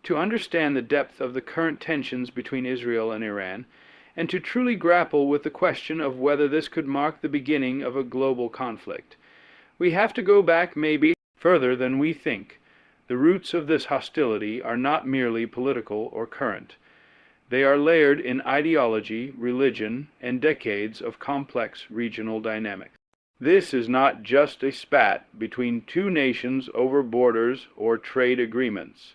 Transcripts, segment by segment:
to understand the depth of the current tensions between Israel and Iran, and to truly grapple with the question of whether this could mark the beginning of a global conflict. We have to go back maybe further than we think. The roots of this hostility are not merely political or current. They are layered in ideology, religion, and decades of complex regional dynamics. This is not just a spat between two nations over borders or trade agreements.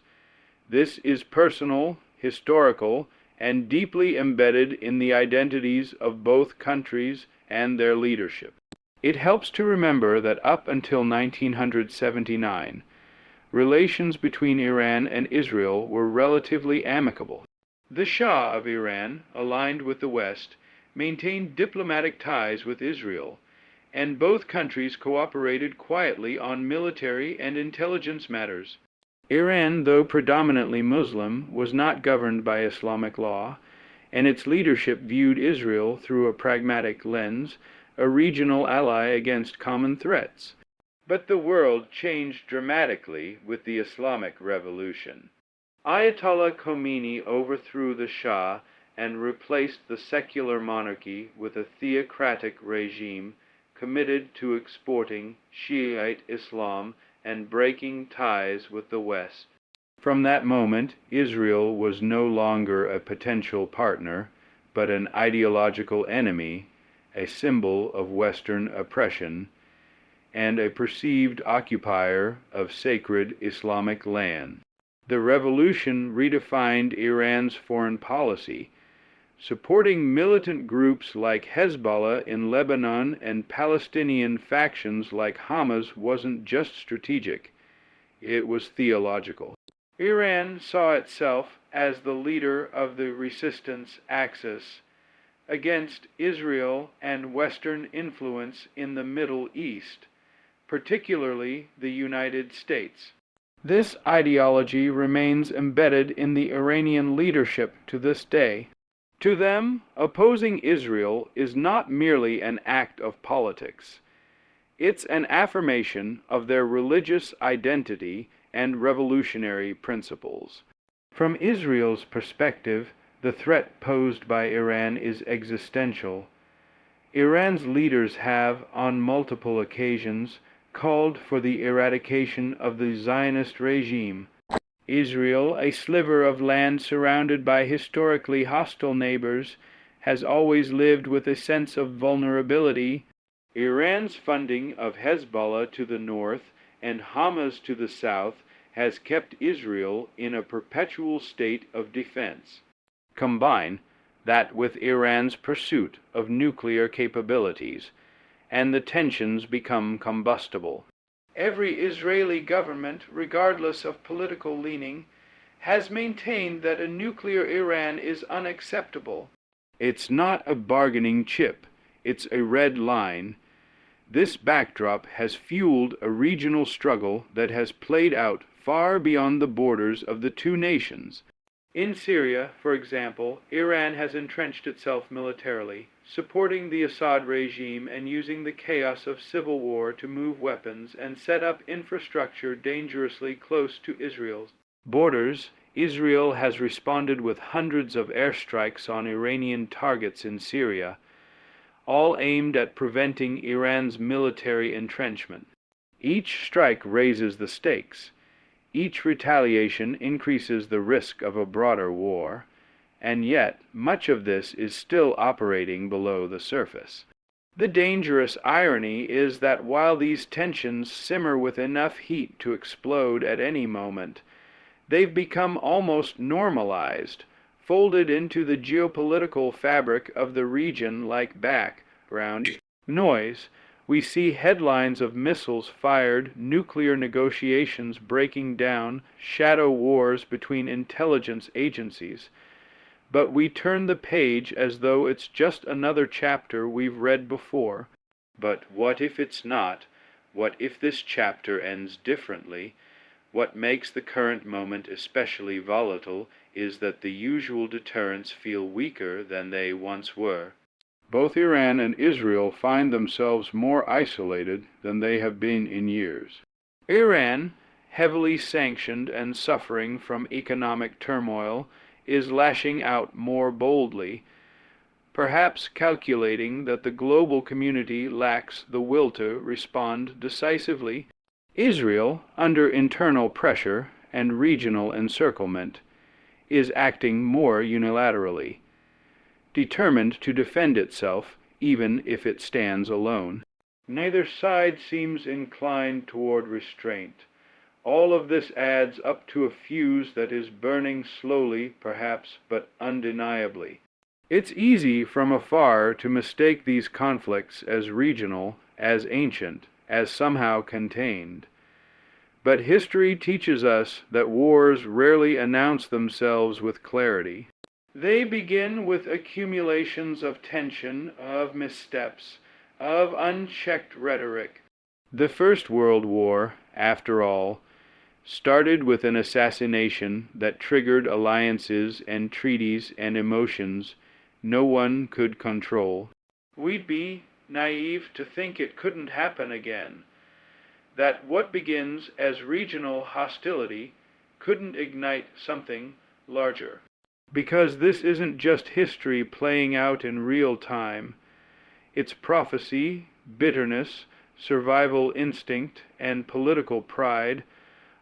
This is personal, historical, and deeply embedded in the identities of both countries and their leadership. It helps to remember that up until 1979, relations between Iran and Israel were relatively amicable. The Shah of Iran, aligned with the West, maintained diplomatic ties with Israel, and both countries cooperated quietly on military and intelligence matters. Iran, though predominantly Muslim, was not governed by Islamic law, and its leadership viewed Israel through a pragmatic lens, a regional ally against common threats. But the world changed dramatically with the Islamic Revolution. Ayatollah Khomeini overthrew the Shah and replaced the secular monarchy with a theocratic regime committed to exporting Shiite Islam and breaking ties with the West. From that moment, Israel was no longer a potential partner, but an ideological enemy, a symbol of Western oppression, and a perceived occupier of sacred Islamic land. The revolution redefined Iran's foreign policy, supporting militant groups like Hezbollah in Lebanon and Palestinian factions like Hamas wasn't just strategic, it was theological. Iran saw itself as the leader of the resistance axis against Israel and Western influence in the Middle East, particularly the United States. This ideology remains embedded in the Iranian leadership to this day. To them, opposing Israel is not merely an act of politics. It's an affirmation of their religious identity and revolutionary principles. From Israel's perspective, the threat posed by Iran is existential. Iran's leaders have, on multiple occasions, called for the eradication of the Zionist regime. Israel, a sliver of land surrounded by historically hostile neighbors, has always lived with a sense of vulnerability. Iran's funding of Hezbollah to the north and Hamas to the south has kept Israel in a perpetual state of defense. Combine that with Iran's pursuit of nuclear capabilities, and the tensions become combustible. Every Israeli government, regardless of political leaning, has maintained that a nuclear Iran is unacceptable. It's not a bargaining chip, it's a red line. This backdrop has fueled a regional struggle that has played out far beyond the borders of the two nations. In Syria, for example, Iran has entrenched itself militarily, supporting the Assad regime and using the chaos of civil war to move weapons and set up infrastructure dangerously close to Israel's borders. Israel has responded with hundreds of airstrikes on Iranian targets in Syria, all aimed at preventing Iran's military entrenchment. Each strike raises the stakes. Each retaliation increases the risk of a broader war, and yet much of this is still operating below the surface. The dangerous irony is that while these tensions simmer with enough heat to explode at any moment, they've become almost normalized, folded into the geopolitical fabric of the region like background noise. We see headlines of missiles fired, nuclear negotiations breaking down, shadow wars between intelligence agencies. But we turn the page as though it's just another chapter we've read before. But what if it's not? What if this chapter ends differently? What makes the current moment especially volatile is that the usual deterrents feel weaker than they once were. Both Iran and Israel find themselves more isolated than they have been in years. Iran, heavily sanctioned and suffering from economic turmoil, is lashing out more boldly, perhaps calculating that the global community lacks the will to respond decisively. Israel, under internal pressure and regional encirclement, is acting more unilaterally, determined to defend itself even if it stands alone. Neither side seems inclined toward restraint. All of this adds up to a fuse that is burning slowly, perhaps, but undeniably. It's easy from afar to mistake these conflicts as regional, as ancient, as somehow contained. But history teaches us that wars rarely announce themselves with clarity. They begin with accumulations of tension, of missteps, of unchecked rhetoric. The First World War, after all, started with an assassination that triggered alliances and treaties and emotions no one could control. We'd be naive to think it couldn't happen again, that what begins as regional hostility couldn't ignite something larger. Because this isn't just history playing out in real time. It's prophecy, bitterness, survival instinct, and political pride,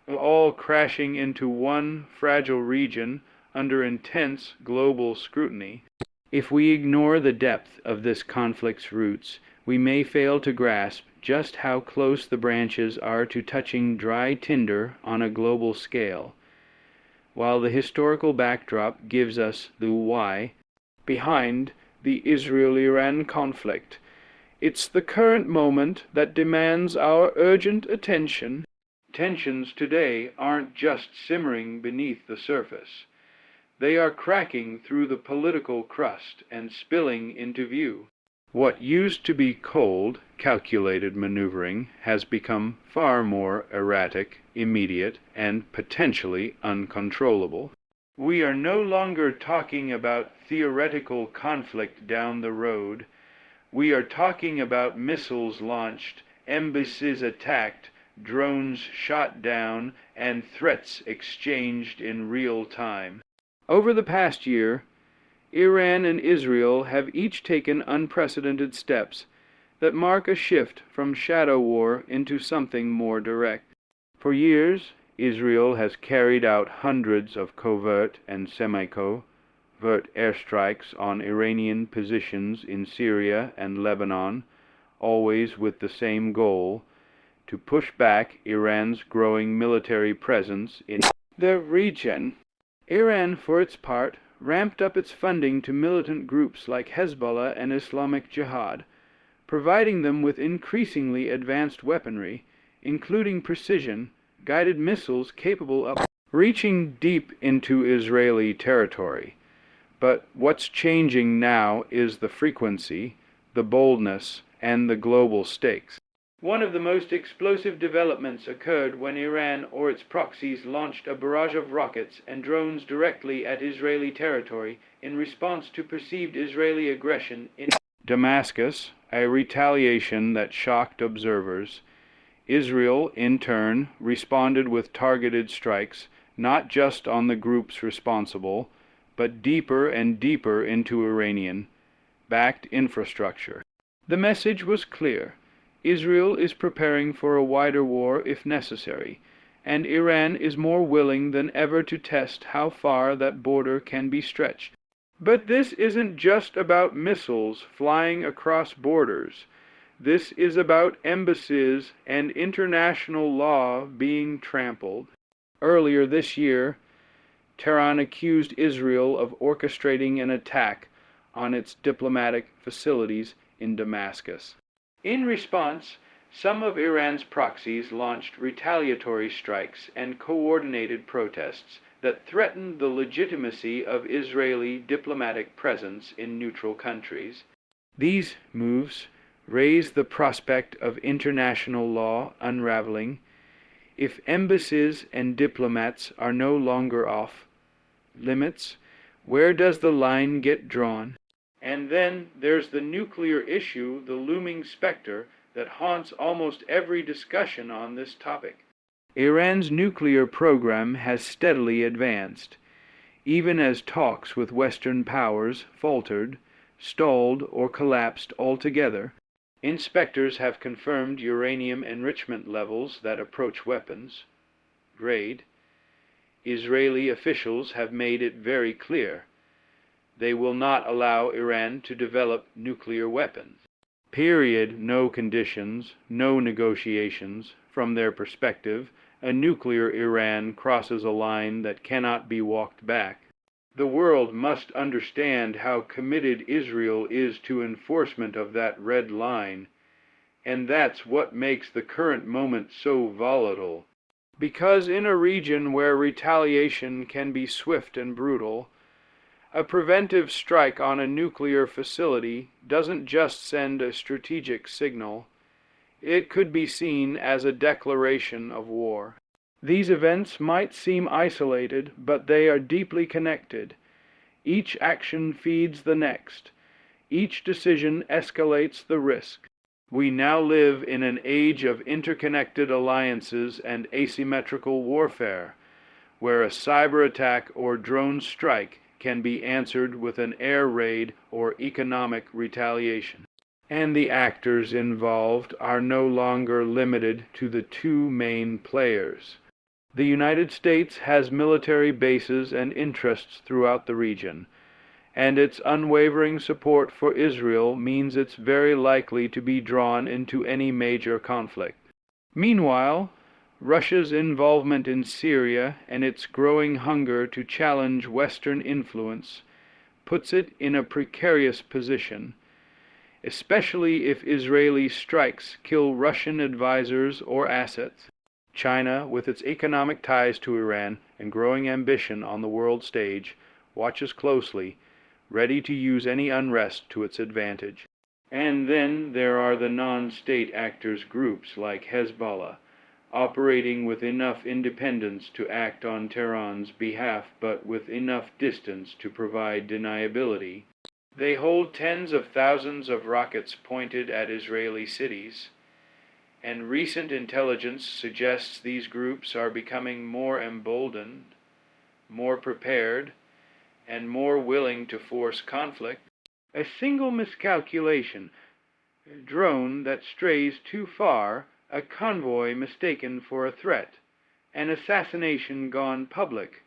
all crashing into one fragile region under intense global scrutiny. If we ignore the depth of this conflict's roots, we may fail to grasp just how close the branches are to touching dry tinder on a global scale. While the historical backdrop gives us the why behind the Israel-Iran conflict, it's the current moment that demands our urgent attention. Tensions today aren't just simmering beneath the surface. They are cracking through the political crust and spilling into view. What used to be cold, calculated maneuvering has become far more erratic, immediate, and potentially uncontrollable. We are no longer talking about theoretical conflict down the road. We are talking about missiles launched, embassies attacked, drones shot down, and threats exchanged in real time. Over the past year, Iran and Israel have each taken unprecedented steps that mark a shift from shadow war into something more direct. For years, Israel has carried out hundreds of covert and semi-covert airstrikes on Iranian positions in Syria and Lebanon, always with the same goal: to push back Iran's growing military presence in the region. Iran, for its part, ramped up its funding to militant groups like Hezbollah and Islamic Jihad, providing them with increasingly advanced weaponry, including precision-guided missiles capable of reaching deep into Israeli territory. But what's changing now is the frequency, the boldness, and the global stakes. One of the most explosive developments occurred when Iran or its proxies launched a barrage of rockets and drones directly at Israeli territory in response to perceived Israeli aggression in Damascus, a retaliation that shocked observers. Israel, in turn, responded with targeted strikes, not just on the groups responsible, but deeper and deeper into Iranian-backed infrastructure. The message was clear. Israel is preparing for a wider war if necessary, and Iran is more willing than ever to test how far that border can be stretched. But this isn't just about missiles flying across borders. This is about embassies and international law being trampled. Earlier this year, Tehran accused Israel of orchestrating an attack on its diplomatic facilities in Damascus. In response, some of Iran's proxies launched retaliatory strikes and coordinated protests that threatened the legitimacy of Israeli diplomatic presence in neutral countries. These moves raise the prospect of international law unraveling. If embassies and diplomats are no longer off limits, where does the line get drawn? And then there's the nuclear issue, the looming specter that haunts almost every discussion on this topic. Iran's nuclear program has steadily advanced, even as talks with Western powers faltered, stalled, or collapsed altogether. Inspectors have confirmed uranium enrichment levels that approach weapons grade. Israeli officials have made it very clear they will not allow Iran to develop nuclear weapons. Period. No conditions, no negotiations. From their perspective, a nuclear Iran crosses a line that cannot be walked back. The world must understand how committed Israel is to enforcement of that red line, and that's what makes the current moment so volatile. Because in a region where retaliation can be swift and brutal, a preventive strike on a nuclear facility doesn't just send a strategic signal, it could be seen as a declaration of war. These events might seem isolated, but they are deeply connected. Each action feeds the next. Each decision escalates the risk. We now live in an age of interconnected alliances and asymmetrical warfare, where a cyber attack or drone strike can be answered with an air raid or economic retaliation. And the actors involved are no longer limited to the two main players. The United States has military bases and interests throughout the region, and its unwavering support for Israel means it's very likely to be drawn into any major conflict. Meanwhile, Russia's involvement in Syria and its growing hunger to challenge Western influence puts it in a precarious position, especially if Israeli strikes kill Russian advisors or assets. China, with its economic ties to Iran and growing ambition on the world stage, watches closely, ready to use any unrest to its advantage. And then there are the non-state actors groups like Hezbollah, operating with enough independence to act on Tehran's behalf but with enough distance to provide deniability. They hold tens of thousands of rockets pointed at Israeli cities, and recent intelligence suggests these groups are becoming more emboldened, more prepared, and more willing to force conflict. A single miscalculation, a drone that strays too far, a convoy mistaken for a threat, an assassination gone public,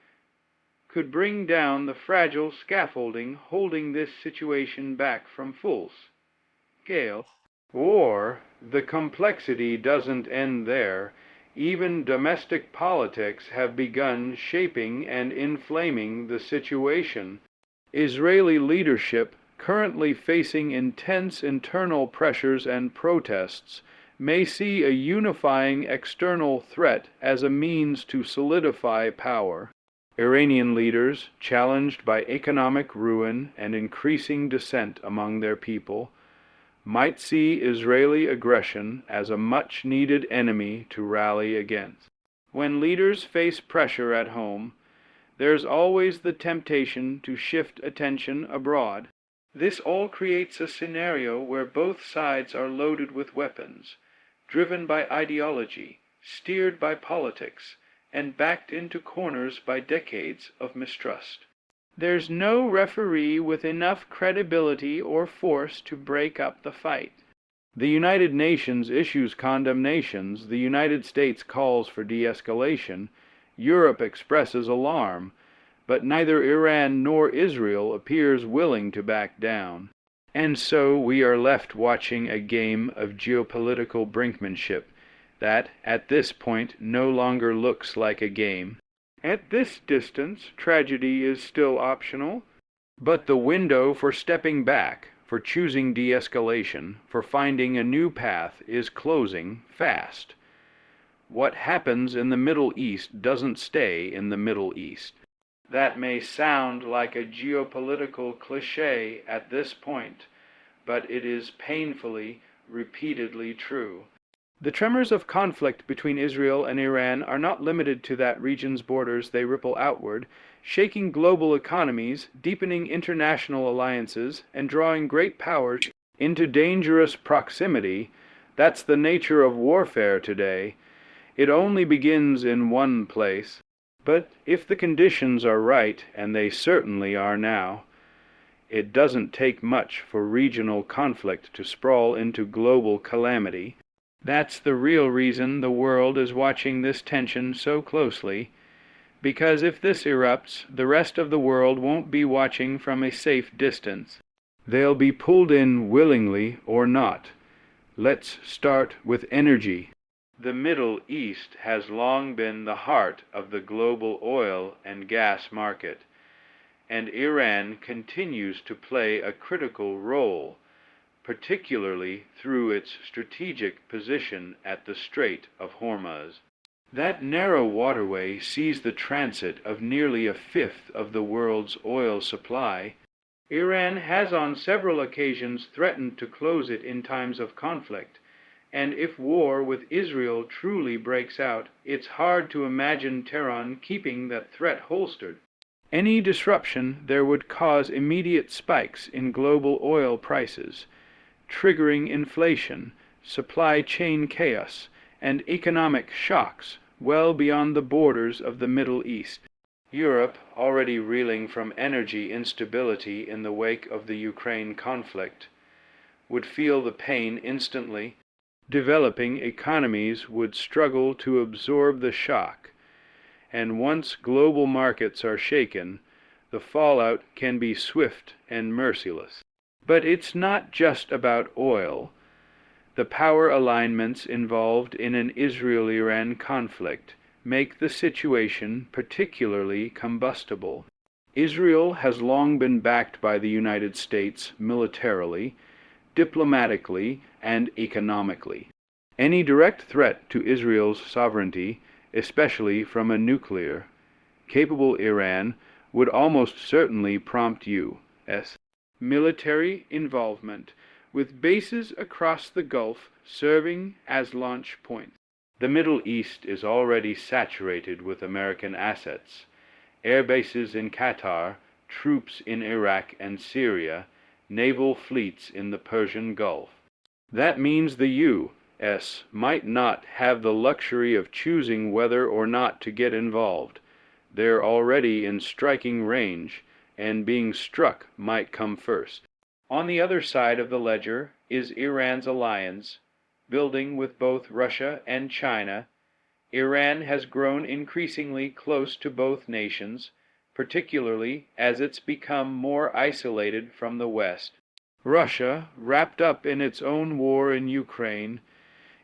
could bring down the fragile scaffolding holding this situation back from full scale. Or the complexity doesn't end there. Even domestic politics have begun shaping and inflaming the situation. Israeli leadership, currently facing intense internal pressures and protests, may see a unifying external threat as a means to solidify power. Iranian leaders, challenged by economic ruin and increasing dissent among their people, might see Israeli aggression as a much-needed enemy to rally against. When leaders face pressure at home, there's always the temptation to shift attention abroad. This all creates a scenario where both sides are loaded with weapons, driven by ideology, steered by politics, and backed into corners by decades of mistrust. There's no referee with enough credibility or force to break up the fight. The United Nations issues condemnations, the United States calls for de-escalation, Europe expresses alarm, but neither Iran nor Israel appears willing to back down. And so we are left watching a game of geopolitical brinkmanship that, at this point, no longer looks like a game. At this distance, tragedy is still optional, but the window for stepping back, for choosing de-escalation, for finding a new path is closing fast. What happens in the Middle East doesn't stay in the Middle East. That may sound like a geopolitical cliché at this point, but it is painfully, repeatedly true. The tremors of conflict between Israel and Iran are not limited to that region's borders. They ripple outward, shaking global economies, deepening international alliances, and drawing great powers into dangerous proximity. That's the nature of warfare today. It only begins in one place. But if the conditions are right, and they certainly are now, it doesn't take much for regional conflict to sprawl into global calamity. That's the real reason the world is watching this tension so closely, because if this erupts, the rest of the world won't be watching from a safe distance. They'll be pulled in willingly or not. Let's start with energy. The Middle East has long been the heart of the global oil and gas market, and Iran continues to play a critical role, particularly through its strategic position at the Strait of Hormuz. That narrow waterway sees the transit of nearly a fifth of the world's oil supply. Iran has on several occasions threatened to close it in times of conflict, and if war with Israel truly breaks out, it's hard to imagine Tehran keeping that threat holstered. Any disruption there would cause immediate spikes in global oil prices, triggering inflation, supply chain chaos, and economic shocks well beyond the borders of the Middle East. Europe, already reeling from energy instability in the wake of the Ukraine conflict, would feel the pain instantly. Developing economies would struggle to absorb the shock, and once global markets are shaken, the fallout can be swift and merciless. But it's not just about oil. The power alignments involved in an Israel-Iran conflict make the situation particularly combustible. Israel has long been backed by the United States militarily, diplomatically, and economically. Any direct threat to Israel's sovereignty, especially from a nuclear-capable Iran, would almost certainly prompt U.S. military involvement, with bases across the Gulf serving as launch points. The Middle East is already saturated with American assets. Air bases in Qatar, troops in Iraq and Syria, naval fleets in the Persian Gulf. That means the U.S. might not have the luxury of choosing whether or not to get involved. They're already in striking range, and being struck might come first. On the other side of the ledger is Iran's alliance. Building with both Russia and China, Iran has grown increasingly close to both nations, particularly as it's become more isolated from the West. Russia, wrapped up in its own war in Ukraine,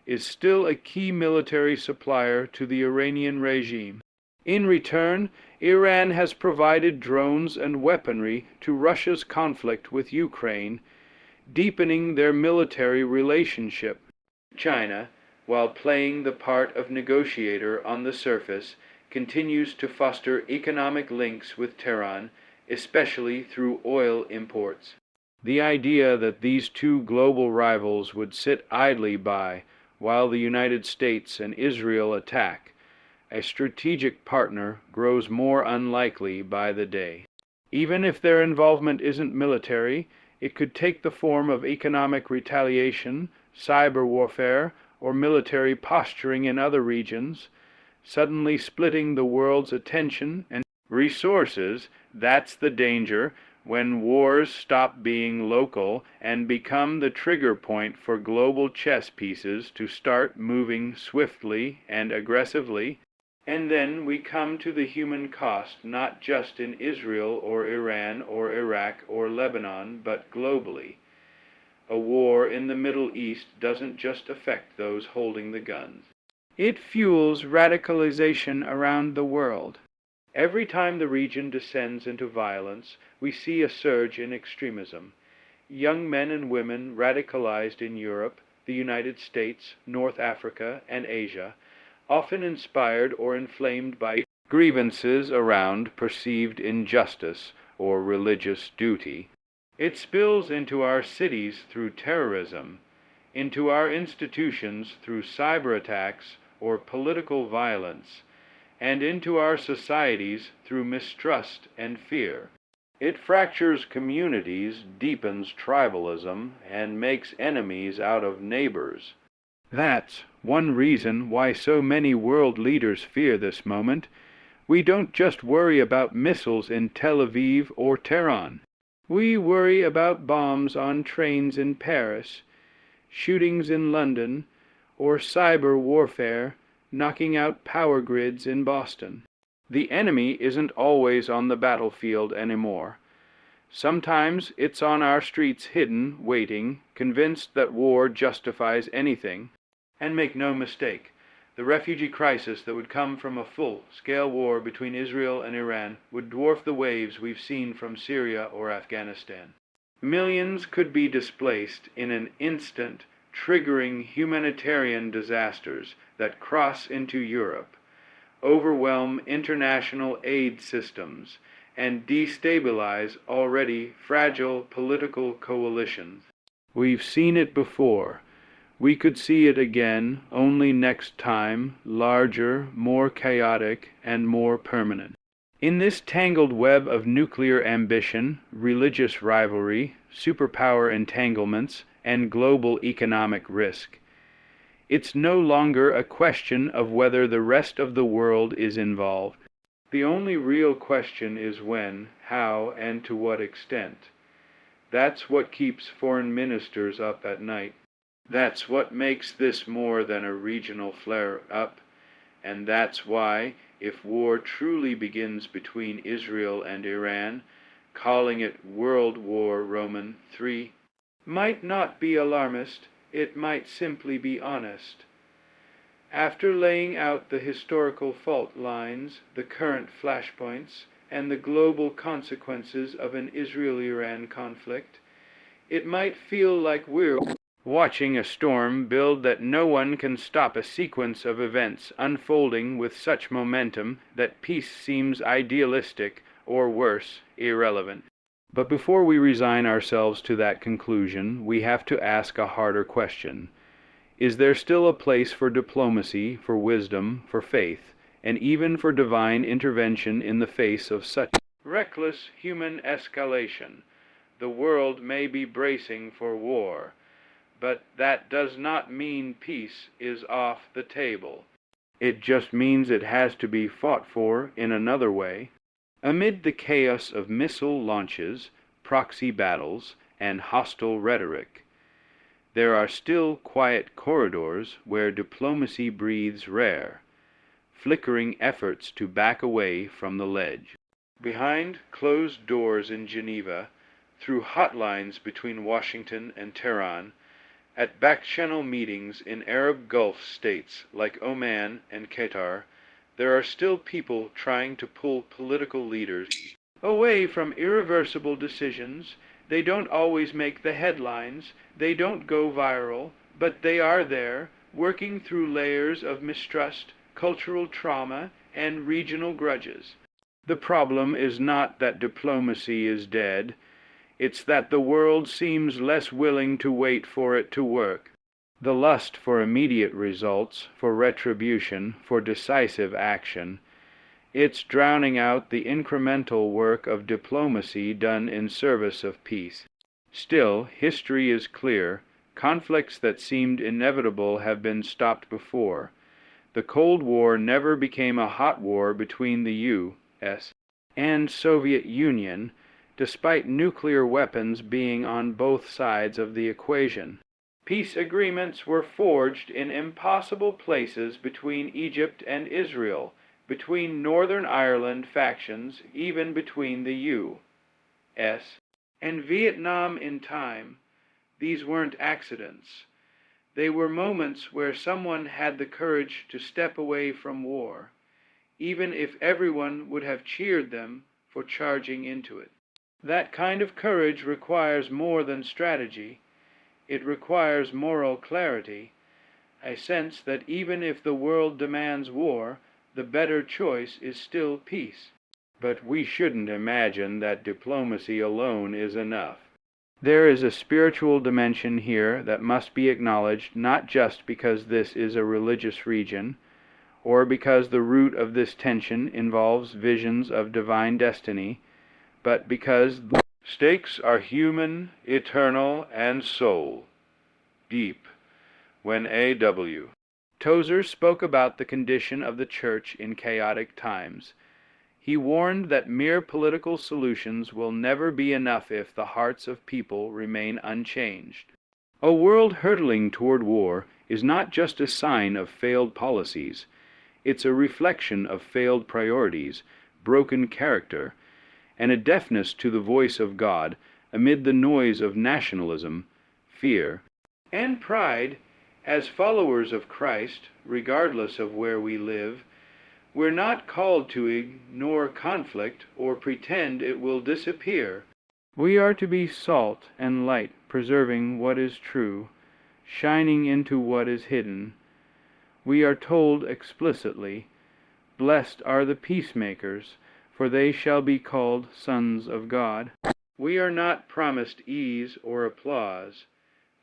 is still a key military supplier to the Iranian regime. In return, Iran has provided drones and weaponry to Russia's conflict with Ukraine, deepening their military relationship. China, while playing the part of negotiator on the surface, continues to foster economic links with Tehran, especially through oil imports. The idea that these two global rivals would sit idly by while the United States and Israel attack a strategic partner grows more unlikely by the day. Even if their involvement isn't military, it could take the form of economic retaliation, cyber warfare, or military posturing in other regions, suddenly splitting the world's attention and resources. That's the danger when wars stop being local and become the trigger point for global chess pieces to start moving swiftly and aggressively. And then we come to the human cost, not just in Israel or Iran or Iraq or Lebanon, but globally. A war in the Middle East doesn't just affect those holding the guns. It fuels radicalization around the world. Every time the region descends into violence, we see a surge in extremism. Young men and women radicalized in Europe, the United States, North Africa, and Asia, often inspired or inflamed by grievances around perceived injustice or religious duty. It spills into our cities through terrorism, into our institutions through cyber attacks or political violence, and into our societies through mistrust and fear. It fractures communities, deepens tribalism, and makes enemies out of neighbors. That's one reason why so many world leaders fear this moment. We don't just worry about missiles in Tel Aviv or Tehran. We worry about bombs on trains in Paris, shootings in London, or cyber warfare knocking out power grids in Boston. The enemy isn't always on the battlefield anymore. Sometimes it's on our streets hidden, waiting, convinced that war justifies anything. And make no mistake, the refugee crisis that would come from a full-scale war between Israel and Iran would dwarf the waves we've seen from Syria or Afghanistan. Millions could be displaced in an instant, triggering humanitarian disasters that cross into Europe, overwhelm international aid systems, and destabilize already fragile political coalitions. We've seen it before. We could see it again, only next time, larger, more chaotic, and more permanent. In this tangled web of nuclear ambition, religious rivalry, superpower entanglements, and global economic risk, it's no longer a question of whether the rest of the world is involved. The only real question is when, how, and to what extent. That's what keeps foreign ministers up at night. That's what makes this more than a regional flare-up, and that's why, if war truly begins between Israel and Iran, calling it World War Roman III might not be alarmist, it might simply be honest. After laying out the historical fault lines, the current flashpoints, and the global consequences of an Israel-Iran conflict, it might feel like we're watching a storm build that no one can stop, a sequence of events unfolding with such momentum that peace seems idealistic, or worse, irrelevant. But before we resign ourselves to that conclusion, we have to ask a harder question. Is there still a place for diplomacy, for wisdom, for faith, and even for divine intervention in the face of such reckless human escalation? The world may be bracing for war, but that does not mean peace is off the table. It just means it has to be fought for in another way. Amid the chaos of missile launches, proxy battles, and hostile rhetoric, there are still quiet corridors where diplomacy breathes rare, flickering efforts to back away from the ledge. Behind closed doors in Geneva, through hotlines between Washington and Tehran, at back-channel meetings in Arab Gulf states like Oman and Qatar, there are still people trying to pull political leaders away from irreversible decisions. They don't always make the headlines, they don't go viral, but they are there, working through layers of mistrust, cultural trauma, and regional grudges. The problem is not that diplomacy is dead, it's that the world seems less willing to wait for it to work. The lust for immediate results, for retribution, for decisive action, it's drowning out the incremental work of diplomacy done in service of peace. Still, history is clear. Conflicts that seemed inevitable have been stopped before. The Cold War never became a hot war between the U.S. and Soviet Union, despite nuclear weapons being on both sides of the equation. Peace agreements were forged in impossible places between Egypt and Israel, between Northern Ireland factions, even between the U.S. and Vietnam in time. These weren't accidents. They were moments where someone had the courage to step away from war, even if everyone would have cheered them for charging into it. That kind of courage requires more than strategy. It requires moral clarity. I sense that even if the world demands war, the better choice is still peace. But we shouldn't imagine that diplomacy alone is enough. There is a spiritual dimension here that must be acknowledged, not just because this is a religious region, or because the root of this tension involves visions of divine destiny, but because the stakes are human, eternal, and soul, deep. When A.W. Tozer spoke about the condition of the church in chaotic times, he warned that mere political solutions will never be enough if the hearts of people remain unchanged. A world hurtling toward war is not just a sign of failed policies. It's a reflection of failed priorities, broken character, and a deafness to the voice of God amid the noise of nationalism, fear, and pride. As followers of Christ, regardless of where we live, we're not called to ignore conflict or pretend it will disappear. We are to be salt and light, preserving what is true, shining into what is hidden. We are told explicitly, "Blessed are the peacemakers, for they shall be called sons of God." We are not promised ease or applause,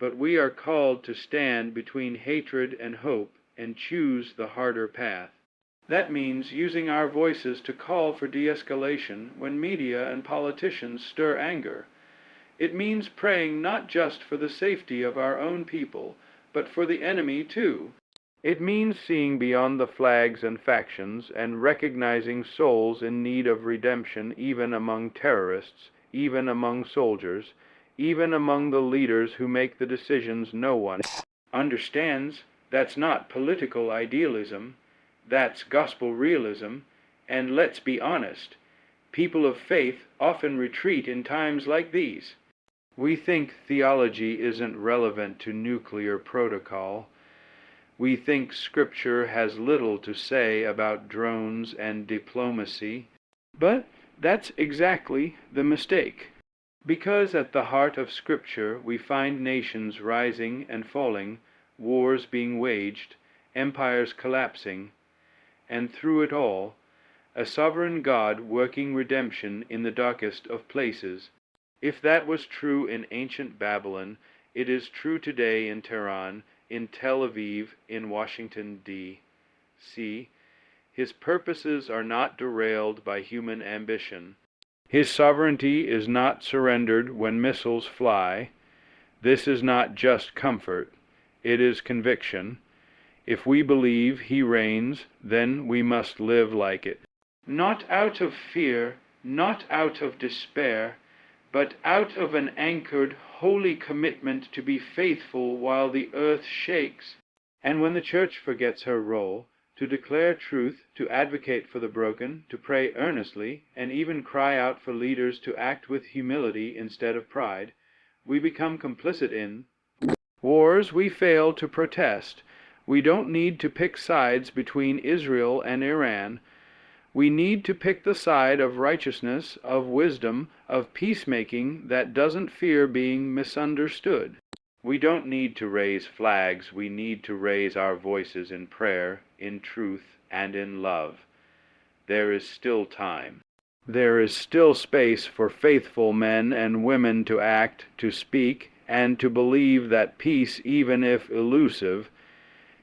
but we are called to stand between hatred and hope and choose the harder path. That means using our voices to call for de-escalation when media and politicians stir anger. It means praying not just for the safety of our own people, but for the enemy too. It means seeing beyond the flags and factions and recognizing souls in need of redemption even among terrorists, even among soldiers, even among the leaders who make the decisions no one understands. That's not political idealism, that's gospel realism, and let's be honest, people of faith often retreat in times like these. We think theology isn't relevant to nuclear protocol. We think Scripture has little to say about drones and diplomacy. But that's exactly the mistake. Because at the heart of Scripture we find nations rising and falling, wars being waged, empires collapsing, and through it all, a sovereign God working redemption in the darkest of places. If that was true in ancient Babylon, it is true today in Tehran, in Tel Aviv, in Washington, D.C. His purposes are not derailed by human ambition. His sovereignty is not surrendered when missiles fly. This is not just comfort, it is conviction. If we believe he reigns, then we must live like it. Not out of fear, not out of despair, but out of an anchored, holy commitment to be faithful while the earth shakes. And when the church forgets her role, to declare truth, to advocate for the broken, to pray earnestly, and even cry out for leaders to act with humility instead of pride, we become complicit in wars we fail to protest. We don't need to pick sides between Israel and Iran. We need to pick the side of righteousness, of wisdom, of peacemaking that doesn't fear being misunderstood. We don't need to raise flags. We need to raise our voices in prayer, in truth, and in love. There is still time. There is still space for faithful men and women to act, to speak, and to believe that peace, even if elusive,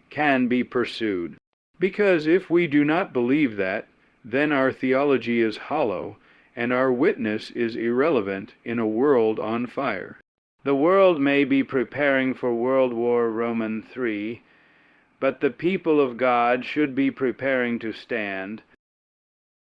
can be pursued. Because if we do not believe that, then our theology is hollow, and our witness is irrelevant in a world on fire. The world may be preparing for World War Roman III, but the people of God should be preparing to stand,